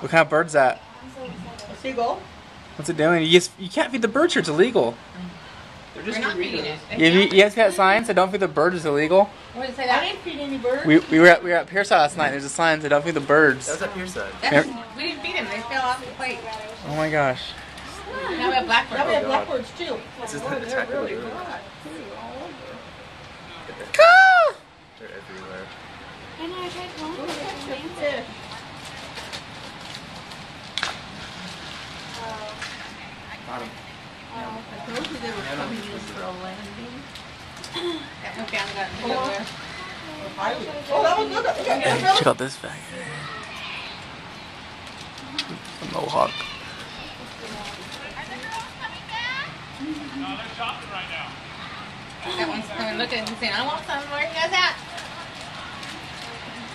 What kind of bird's that? A seagull. What's it doing? You can't feed the birds here. It's illegal. We're not feeding it. You guys got signs that don't feed the birds is illegal? What did it say that? I didn't feed any birds. We were at Pierside last night. There's a sign that don't feed the birds. That was at Pierside. We didn't feed them. They fell off the plate. Oh my gosh. Now we have blackbirds. Now we have blackbirds too. This is not attack really good. They're everywhere. I know, I tried calling them. Fish. Bottom. I told you they were coming in for a landing. That went down, got nowhere. Oh, that was good. Check out this bag. A mohawk. That one's coming looking and saying, I want some. Where you guys at?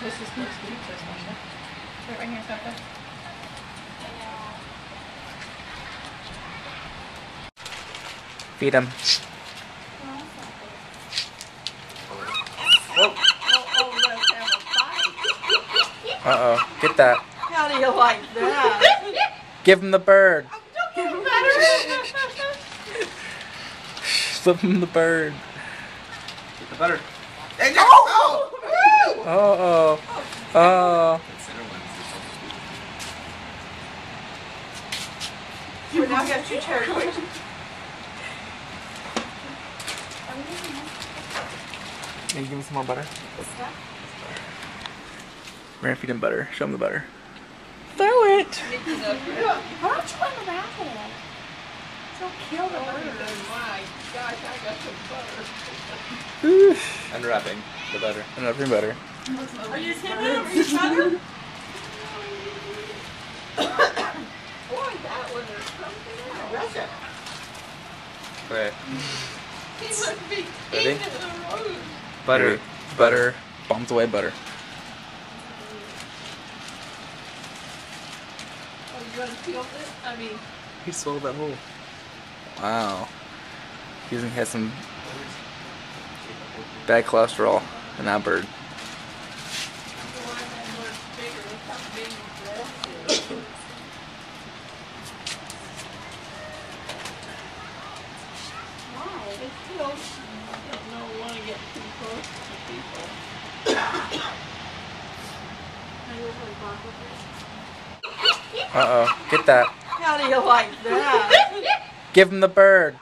This is supposed to be this one. Put it right here, Papa. Feed them. Oh, let's have a fight. Uh-oh. Get that. How do you like that? Give him the bird. Give him better. Flip him the bird. Get the butter. Oh! Uh-oh. Oh. We now got two territories. Can you give me some more butter? We're gonna feed him butter. Show him the butter. Throw it! Why don't you unwrap it? Don't kill the bird. My gosh, I got some butter. Unwrapping the butter. Unwrapping butter. Are you seeing that? Are you butter? Boy, that one is something else. Russia. Right. He must be Ready? eating the road. Butter. Butter. Bombs away butter. Oh, you want to peel this? I mean, He swallowed that whole. Wow. He has some bad cholesterol in that bird. the one that looks bigger. Look how big his breast is. Why? It's still, I don't want to get too close to people. Are you over the box with it? Uh-oh. Get that. How do you like that? Give him the bird.